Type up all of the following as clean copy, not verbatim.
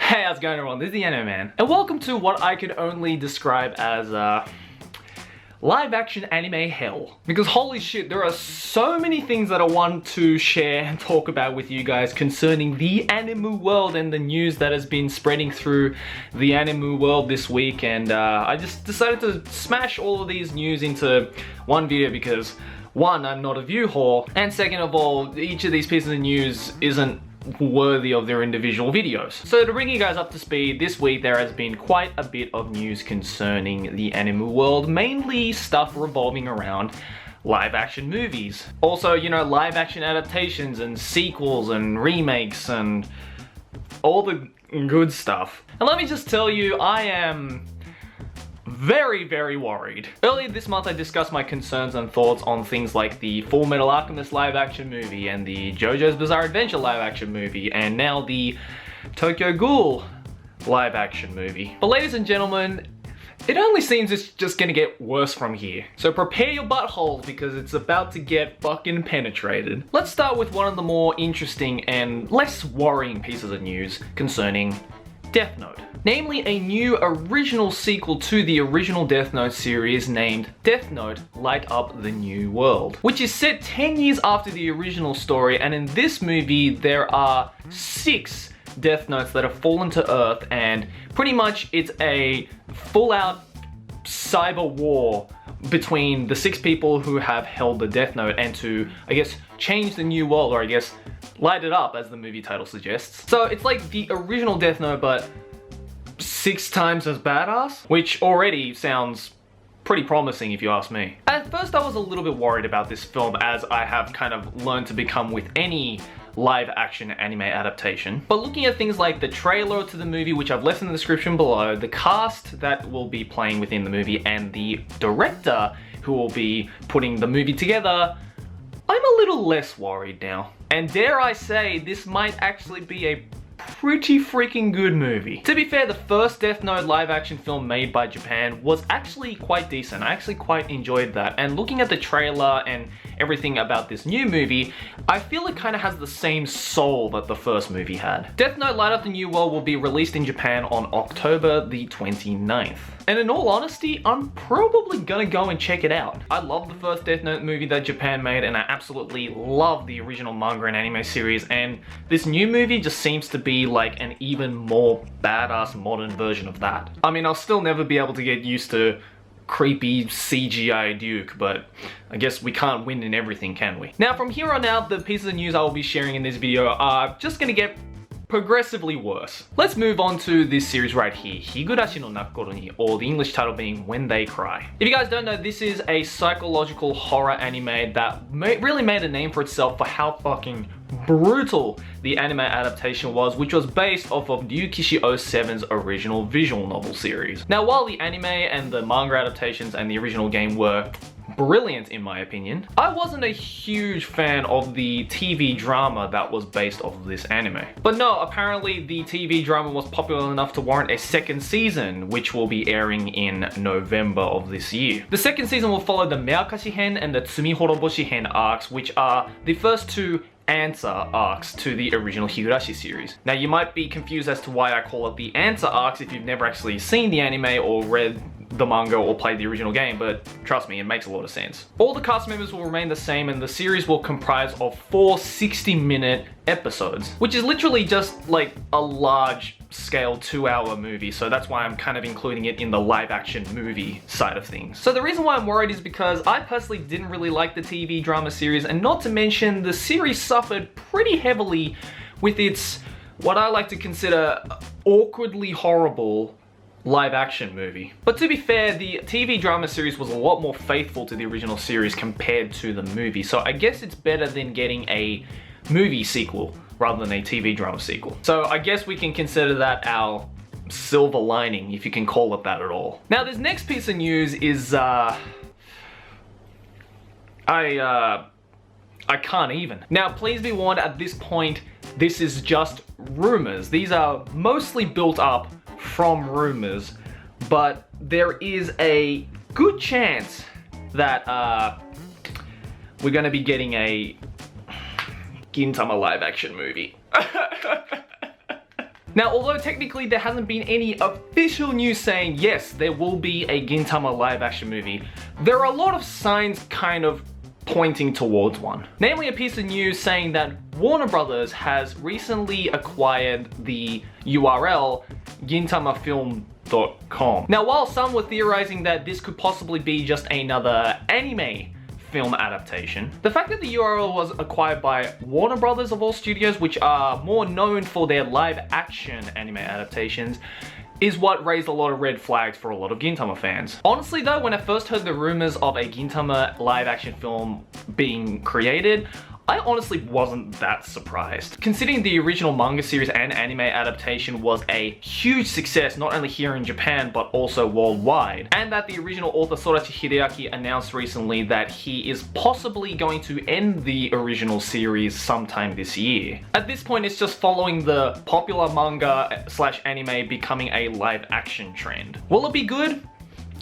Hey, how's it going everyone? This is the Anime Man, and welcome to what I could only describe as live action anime hell. Because holy shit, there are so many things that I want to share and talk about with you guys concerning the anime world and the news that has been spreading through the anime world this week. And I just decided to smash all of these news into one video because one, I'm not a view whore, and second of all, each of these pieces of news isn't worthy of their individual videos. So to bring you guys up to speed, this week there has been quite a bit of news concerning the anime world, mainly stuff revolving around live action movies. Also, you know, live action adaptations and sequels and remakes and all the good stuff. And let me just tell you, I am very worried. Earlier this month I discussed my concerns and thoughts on things like the Full Metal Alchemist live action movie and the JoJo's Bizarre Adventure live action movie and now the Tokyo Ghoul live action movie. But ladies and gentlemen, it only seems it's just gonna get worse from here. So prepare your buttholes because it's about to get fucking penetrated. Let's start with one of the more interesting and less worrying pieces of news concerning Death Note. Namely, a new original sequel to the original Death Note series named Death Note: Light Up the New World, which is set 10 years after the original story, and in this movie there are 6 Death Notes that have fallen to Earth, and pretty much it's a full-out cyber war between the 6 people who have held the Death Note and to, I guess, change the new world, or I guess, light it up as the movie title suggests. So it's like the original Death Note, but 6 times as badass, which already sounds pretty promising if you ask me. At first I was a little bit worried about this film, as I have kind of learned to become with any live action anime adaptation. But looking at things like the trailer to the movie, which I've left in the description below, the cast that will be playing within the movie, and the director who will be putting the movie together, I'm a little less worried now. And dare I say, this might actually be a pretty freaking good movie. To be fair, the first Death Note live action film made by Japan was actually quite decent. I actually quite enjoyed that. And looking at the trailer and everything about this new movie, I feel it kind of has the same soul that the first movie had. Death Note: Light Up the New World will be released in Japan on October the 29th. And in all honesty, I'm probably gonna go and check it out. I love the first Death Note movie that Japan made, and I absolutely love the original manga and anime series, and this new movie just seems to be like an even more badass modern version of that. I mean, I'll still never be able to get used to creepy CGI Duke, but I guess we can't win in everything, can we? Now, from here on out, the pieces of news I will be sharing in this video are just gonna get progressively worse. Let's move on to this series right here, Higurashi no Nakoro ni, or the English title being When They Cry. If you guys don't know, this is a psychological horror anime that really made a name for itself for how fucking brutal the anime adaptation was, which was based off of Ryukishi 07's original visual novel series. Now, while the anime and the manga adaptations and the original game were brilliant in my opinion, I wasn't a huge fan of the TV drama that was based off of this anime. But no, apparently the TV drama was popular enough to warrant a second season, which will be airing in November of this year. The second season will follow the Meakashi Hen and the Tsumihoroboshi Hen arcs, which are the first 2 answer arcs to the original Higurashi series. Now, you might be confused as to why I call it the answer arcs if you've never actually seen the anime or read the manga or played the original game, but trust me, it makes a lot of sense. All the cast members will remain the same, and the series will comprise of 4 60-minute episodes, which is literally just like a large scale 2-hour movie, so that's why I'm kind of including it in the live action movie side of things. So the reason why I'm worried is because I personally didn't really like the TV drama series, and not to mention the series suffered pretty heavily with its, what I like to consider, awkwardly horrible live action movie. But to be fair, the TV drama series was a lot more faithful to the original series compared to the movie, so I guess it's better than getting a movie sequel rather than a TV drama sequel. So I guess we can consider that our silver lining, if you can call it that at all. Now, this next piece of news is I can't even. Now, please be warned, at this point, this is just rumors. These are mostly built up from rumors, but there is a good chance that we're gonna be getting a Gintama live action movie. Now, although technically there hasn't been any official news saying yes, there will be a Gintama live action movie, there are a lot of signs kind of pointing towards one. Namely, a piece of news saying that Warner Brothers has recently acquired the URL gintamafilm.com. Now, while some were theorizing that this could possibly be just another anime film adaptation, the fact that the URL was acquired by Warner Brothers of all studios, which are more known for their live action anime adaptations, is what raised a lot of red flags for a lot of Gintama fans. Honestly though, when I first heard the rumors of a Gintama live action film being created, I honestly wasn't that surprised. Considering the original manga series and anime adaptation was a huge success not only here in Japan but also worldwide, and that the original author Sorachi Hideaki announced recently that he is possibly going to end the original series sometime this year. At this point, it's just following the popular manga slash anime becoming a live action trend. Will it be good?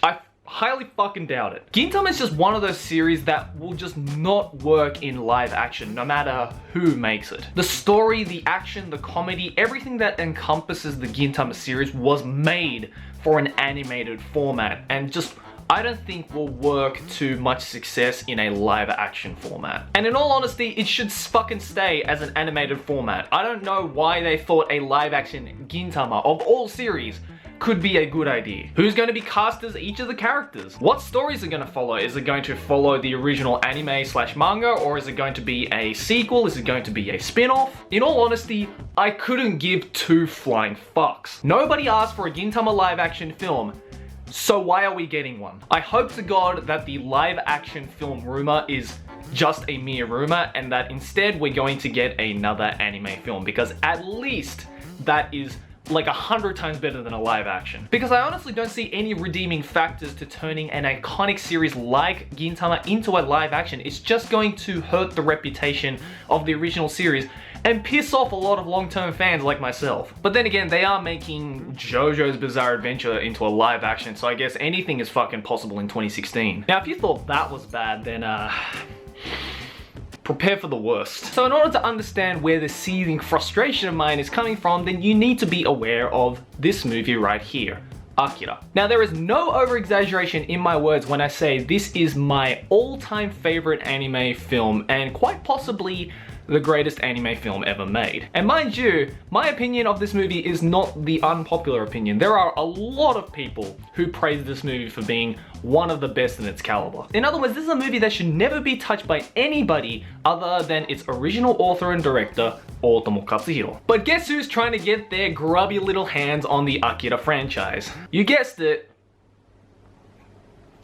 I highly fucking doubt it. Gintama is just one of those series that will just not work in live action, no matter who makes it. The story, the action, the comedy, everything that encompasses the Gintama series was made for an animated format, and just I don't think will work to much success in a live action format. And in all honesty, it should fucking stay as an animated format. I don't know why they thought a live action Gintama of all series could be a good idea. Who's going to be cast as each of the characters? What stories are going to follow? Is it going to follow the original anime slash manga, or is it going to be a sequel? Is it going to be a spin-off? In all honesty, I couldn't give two flying fucks. Nobody asked for a Gintama live action film, so why are we getting one? I hope to God that the live action film rumor is just a mere rumor, and that instead we're going to get another anime film, because at least that is like 100 times better than a live action. Because I honestly don't see any redeeming factors to turning an iconic series like Gintama into a live action. It's just going to hurt the reputation of the original series and piss off a lot of long-term fans like myself. But then again, they are making JoJo's Bizarre Adventure into a live action, so I guess anything is fucking possible in 2016. Now, if you thought that was bad, then prepare for the worst. So in order to understand where the seething frustration of mine is coming from, then you need to be aware of this movie right here, Akira. Now, there is no over-exaggeration in my words when I say this is my all-time favorite anime film, and quite possibly the greatest anime film ever made. And mind you, my opinion of this movie is not the unpopular opinion. There are a lot of people who praise this movie for being one of the best in its caliber. In other words, this is a movie that should never be touched by anybody other than its original author and director, Otomo Katsuhiro. But guess who's trying to get their grubby little hands on the Akira franchise? You guessed it.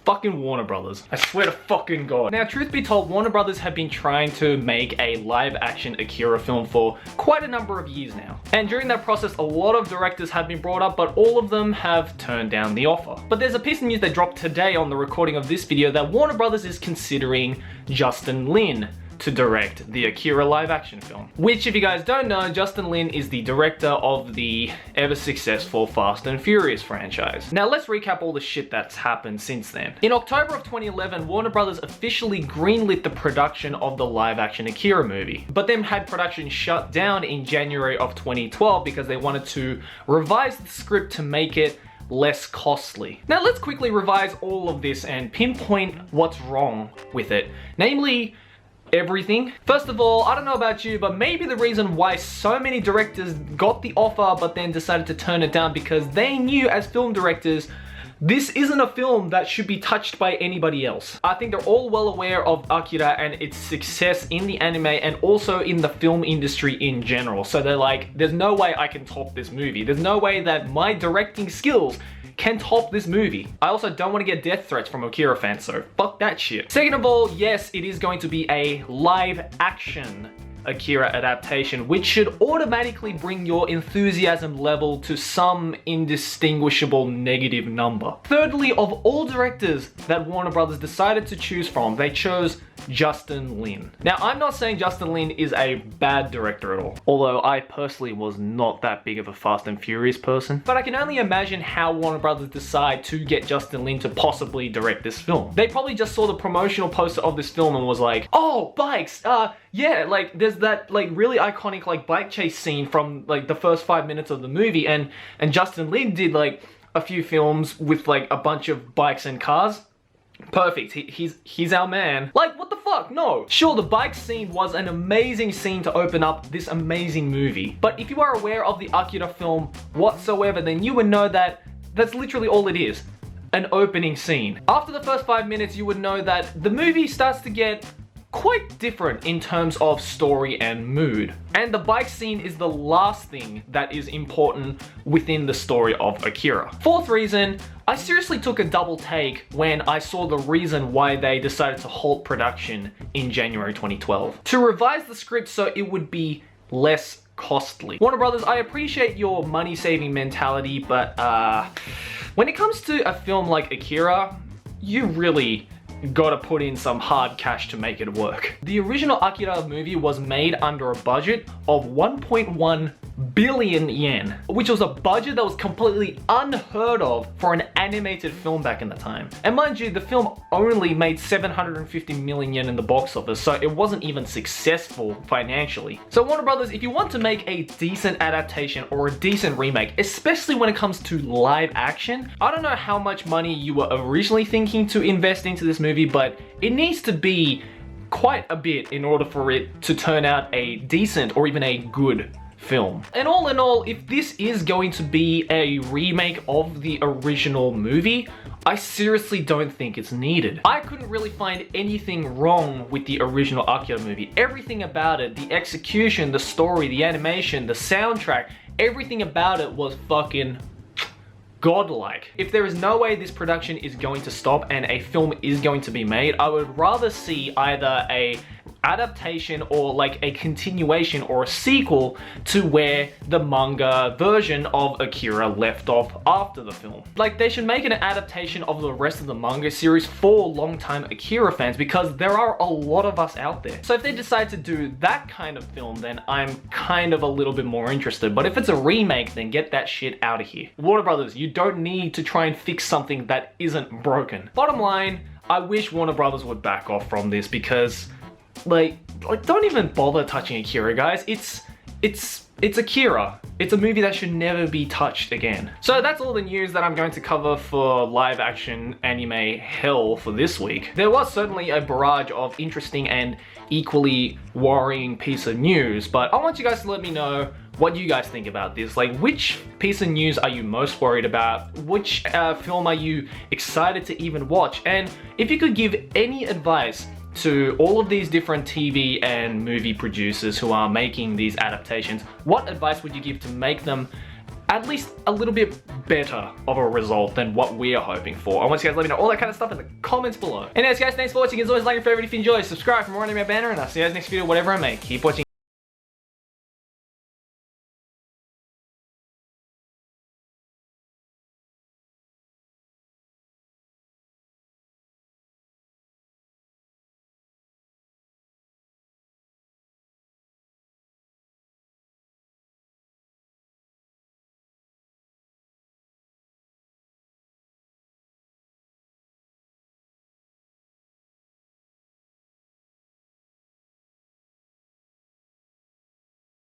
Fucking Warner Brothers. I swear to fucking God. Now, truth be told, Warner Brothers have been trying to make a live action Akira film for quite a number of years now. And during that process, a lot of directors have been brought up, but all of them have turned down the offer. But there's a piece of news that dropped today on the recording of this video that Warner Brothers is considering Justin Lin to direct the Akira live action film. Which, if you guys don't know, Justin Lin is the director of the ever successful Fast and Furious franchise. Now let's recap all the shit that's happened since then. In October of 2011, Warner Brothers officially greenlit the production of the live action Akira movie, but then had production shut down in January of 2012 because they wanted to revise the script to make it less costly. Now let's quickly revise all of this and pinpoint what's wrong with it. Namely, everything. First of all, I don't know about you, but maybe the reason why so many directors got the offer but then decided to turn it down because they knew as film directors this isn't a film that should be touched by anybody else. I think they're all well aware of Akira and its success in the anime and also in the film industry in general. So they're like, there's no way I can top this movie. There's no way that my directing skills can top this movie. I also don't want to get death threats from Akira fans, so fuck that shit. Second of all, yes, it is going to be a live action Akira adaptation, which should automatically bring your enthusiasm level to some indistinguishable negative number. Thirdly, of all directors that Warner Brothers decided to choose from, they chose Justin Lin. Now, I'm not saying Justin Lin is a bad director at all, although I personally was not that big of a Fast and Furious person, but I can only imagine how Warner Brothers decide to get Justin Lin to possibly direct this film. They probably just saw the promotional poster of this film and was like, oh, bikes, yeah, like there's that like really iconic like bike chase scene from like the first 5 minutes of the movie, and Justin Lin did like a few films with like a bunch of bikes and cars. Perfect, he's our man. Like, what the fuck? No. Sure, the bike scene was an amazing scene to open up this amazing movie, but if you are aware of the Akira film whatsoever, then you would know that that's literally all it is. An opening scene. After the first 5 minutes, you would know that the movie starts to get quite different in terms of story and mood. And the bike scene is the last thing that is important within the story of Akira. Fourth reason, I seriously took a double take when I saw the reason why they decided to halt production in January 2012. To revise the script so it would be less costly. Warner Brothers, I appreciate your money-saving mentality, but when it comes to a film like Akira, you really gotta put in some hard cash to make it work. The original Akira movie was made under a budget of 1.1 billion yen, which was a budget that was completely unheard of for an animated film back in the time. And mind you, the film only made 750 million yen in the box office, so it wasn't even successful financially. So Warner Brothers, if you want to make a decent adaptation or a decent remake, especially when it comes to live action, I don't know how much money you were originally thinking to invest into this movie, but it needs to be quite a bit in order for it to turn out a decent or even a good film. And all in all, if this is going to be a remake of the original movie, I seriously don't think it's needed. I couldn't really find anything wrong with the original Akira movie. Everything about it, the execution, the story, the animation, the soundtrack, everything about it was fucking godlike. If there is no way this production is going to stop and a film is going to be made, I would rather see either a adaptation or like a continuation or a sequel to where the manga version of Akira left off after the film. Like, they should make an adaptation of the rest of the manga series for longtime Akira fans, because there are a lot of us out there. So if they decide to do that kind of film, then I'm kind of a little bit more interested. But if it's a remake, then get that shit out of here. Warner Brothers, you don't need to try and fix something that isn't broken. Bottom line, I wish Warner Brothers would back off from this, because like don't even bother touching Akira, guys. It's Akira. It's a movie that should never be touched again. So that's all the news that I'm going to cover for live action anime hell for this week. There was certainly a barrage of interesting and equally worrying piece of news, but I want you guys to let me know what you guys think about this. Like, which piece of news are you most worried about? Which film are you excited to even watch? And if you could give any advice to all of these different TV and movie producers who are making these adaptations, what advice would you give to make them at least a little bit better of a result than what we are hoping for? I want you guys to let me know all that kind of stuff in the comments below. Anyways guys, thanks for watching. As always, like and favorite if you enjoy, subscribe for more anime banner, and I'll see you guys next video, whatever I make. Keep watching.